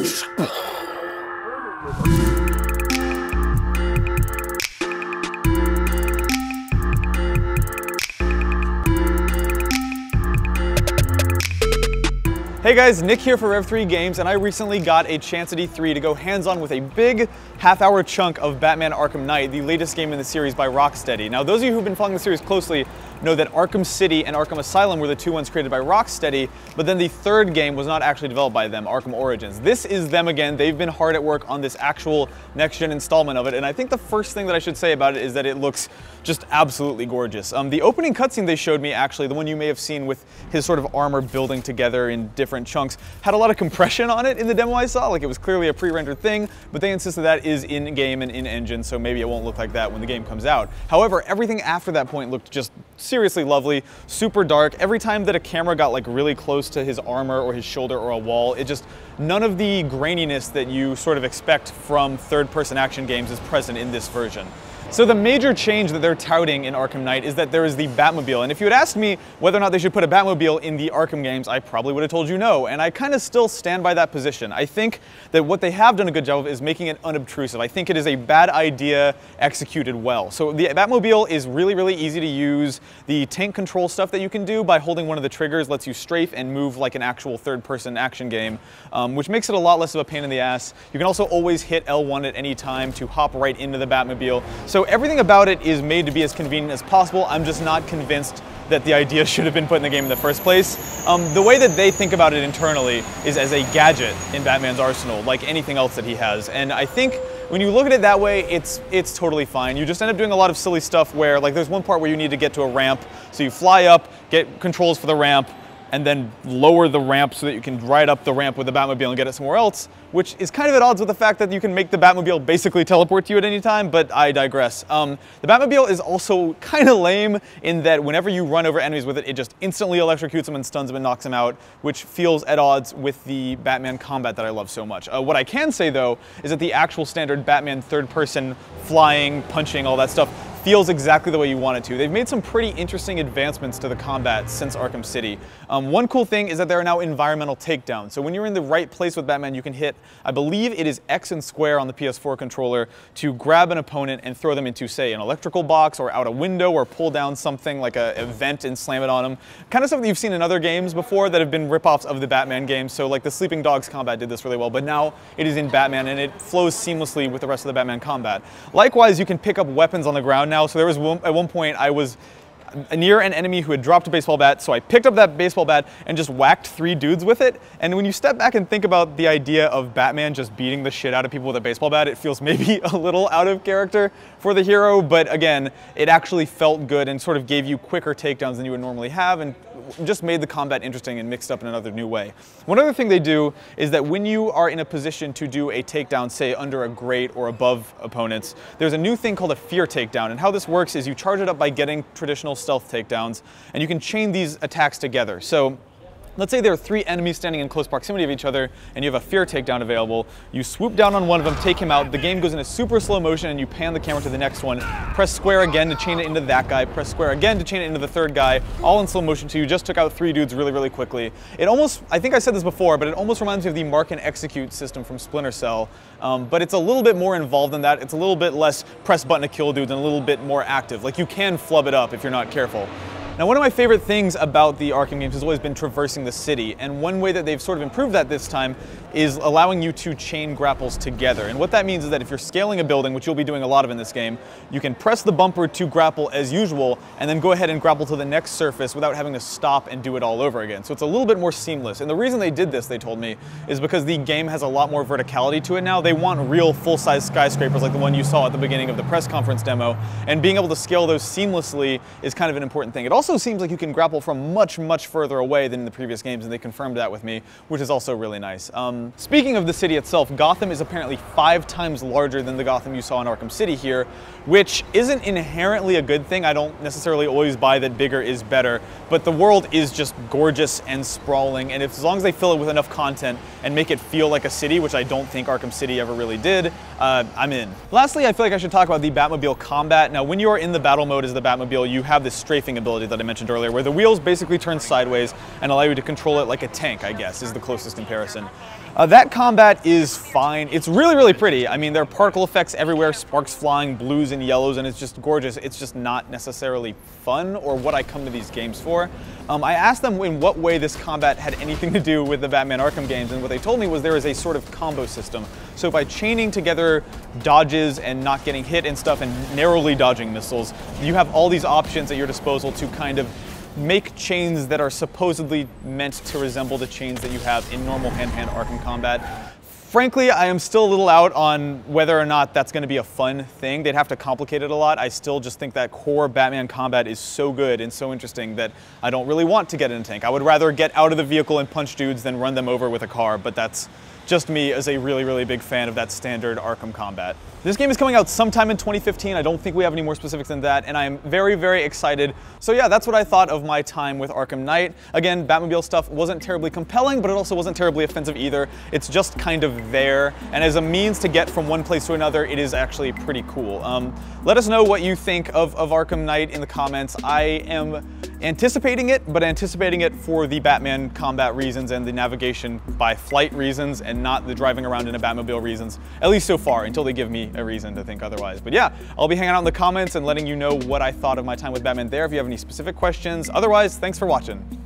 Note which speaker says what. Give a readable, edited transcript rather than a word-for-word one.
Speaker 1: Hey guys, Nick here for Rev3 Games, and I recently got a chance at E3 to go hands-on with a big half-hour chunk of Batman Arkham Knight, the latest game in the series by Rocksteady. Now, those of you who've been following the series closely know that Arkham City and Arkham Asylum were the two ones created by Rocksteady, but then the third game was not actually developed by them, Arkham Origins. This is them again. They've been hard at work on this actual next-gen installment of it, and I think the first thing that I should say about it is that it looks just absolutely gorgeous. The opening cutscene they showed me, actually, the one you may have seen with his sort of armor building together in different chunks, had a lot of compression on it in the demo I saw. Like, it was clearly a pre-rendered thing, but they insisted that is in-game and in-engine, so maybe it won't look like that when the game comes out. However, everything after that point looked just seriously lovely, super dark. Every time that a camera got like really close to his armor or his shoulder or a wall, it just, none of the graininess that you sort of expect from third-person action games is present in this version. So the major change that they're touting in Arkham Knight is that there is the Batmobile, and if you had asked me whether or not they should put a Batmobile in the Arkham games, I probably would have told you no, and I kind of still stand by that position. I think that what they have done a good job of is making it unobtrusive. I think it is a bad idea executed well. So the Batmobile is really, really easy to use. The tank control stuff that you can do by holding one of the triggers lets you strafe and move like an actual third-person action game, which makes it a lot less of a pain in the ass. You can also always hit L1 at any time to hop right into the Batmobile. So everything about it is made to be as convenient as possible. I'm just not convinced that the idea should have been put in the game in the first place. The way that they think about it internally is as a gadget in Batman's arsenal, like anything else that he has. And I think when you look at it that way, it's totally fine. You just end up doing a lot of silly stuff where, like, there's one part where you need to get to a ramp, so you fly up, get controls for the ramp, and then lower the ramp so that you can ride up the ramp with the Batmobile and get it somewhere else, which is kind of at odds with the fact that you can make the Batmobile basically teleport to you at any time, but I digress. The Batmobile is also kind of lame in that whenever you run over enemies with it, it just instantly electrocutes them and stuns them and knocks them out, which feels at odds with the Batman combat that I love so much. What I can say, though, is that the actual standard Batman third-person flying, punching, all that stuff feels exactly the way you want it to. They've made some pretty interesting advancements to the combat since Arkham City. One cool thing is that there are now environmental takedowns. So when you're in the right place with Batman, you can hit, I believe it is X and square on the PS4 controller to grab an opponent and throw them into, say, an electrical box or out a window or pull down something like a vent and slam it on them. Kind of stuff that you've seen in other games before that have been ripoffs of the Batman games. So like the Sleeping Dogs combat did this really well, but now it is in Batman and it flows seamlessly with the rest of the Batman combat. Likewise, you can pick up weapons on the ground now. So there was at one point I was near an enemy who had dropped a baseball bat, so I picked up that baseball bat and just whacked 3 dudes with it. And when you step back and think about the idea of Batman just beating the shit out of people with a baseball bat, it feels maybe a little out of character for the hero, but again, it actually felt good and sort of gave you quicker takedowns than you would normally have and just made the combat interesting and mixed up in another new way. One other thing they do is that when you are in a position to do a takedown, say under a grate or above opponents, there's a new thing called a fear takedown, and how this works is you charge it up by getting traditional stealth takedowns, and you can chain these attacks together. So let's say there are 3 enemies standing in close proximity of each other and you have a fear takedown available. You swoop down on one of them, take him out, the game goes into super slow motion and you pan the camera to the next one. Press square again to chain it into that guy, press square again to chain it into the third guy, all in slow motion, so you just took out 3 dudes really, really quickly. It almost, I think I said this before, but it almost reminds me of the mark and execute system from Splinter Cell, but it's a little bit more involved than that. It's a little bit less press button to kill dudes and a little bit more active. Like, you can flub it up if you're not careful. Now, one of my favorite things about the Arkham games has always been traversing the city, and one way that they've sort of improved that this time is allowing you to chain grapples together. And what that means is that if you're scaling a building, which you'll be doing a lot of in this game, you can press the bumper to grapple as usual, and then go ahead and grapple to the next surface without having to stop and do it all over again. So it's a little bit more seamless. And the reason they did this, they told me, is because the game has a lot more verticality to it now. They want real full-size skyscrapers like the one you saw at the beginning of the press conference demo, and being able to scale those seamlessly is kind of an important thing. It also seems like you can grapple from much, much further away than in the previous games, and they confirmed that with me, which is also really nice. Speaking of the city itself, Gotham is apparently 5 times larger than the Gotham you saw in Arkham City here, which isn't inherently a good thing. I don't necessarily always buy that bigger is better, but the world is just gorgeous and sprawling, and as long as they fill it with enough content and make it feel like a city, which I don't think Arkham City ever really did, I'm in. Lastly, I feel like I should talk about the Batmobile combat. Now, when you are in the battle mode as the Batmobile, you have this strafing ability that I mentioned earlier, where the wheels basically turn sideways and allow you to control it like a tank, I guess, is the closest comparison. That combat is fine. It's really, really pretty. I mean, there are particle effects everywhere, sparks flying, blues and yellows, and it's just gorgeous. It's just not necessarily fun or what I come to these games for. I asked them in what way this combat had anything to do with the Batman Arkham games, and what they told me was there is a sort of combo system. So by chaining together dodges and not getting hit and stuff and narrowly dodging missiles, you have all these options at your disposal to kind of make chains that are supposedly meant to resemble the chains that you have in normal hand-to-hand Arkham combat. Frankly, I am still a little out on whether or not that's going to be a fun thing. They'd have to complicate it a lot. I still just think that core Batman combat is so good and so interesting that I don't really want to get in a tank. I would rather get out of the vehicle and punch dudes than run them over with a car, but that's just me as a really, really big fan of that standard Arkham combat. This game is coming out sometime in 2015. I don't think we have any more specifics than that, and I am very, very excited. So yeah, that's what I thought of my time with Arkham Knight. Again, Batmobile stuff wasn't terribly compelling, but it also wasn't terribly offensive either. It's just kind of there, and as a means to get from one place to another, it is actually pretty cool. Let us know what you think of Arkham Knight in the comments. I am anticipating it, but anticipating it for the Batman combat reasons and the navigation by flight reasons and not the driving around in a Batmobile reasons, at least so far, until they give me a reason to think otherwise. But yeah, I'll be hanging out in the comments and letting you know what I thought of my time with Batman there if you have any specific questions. Otherwise, thanks for watching.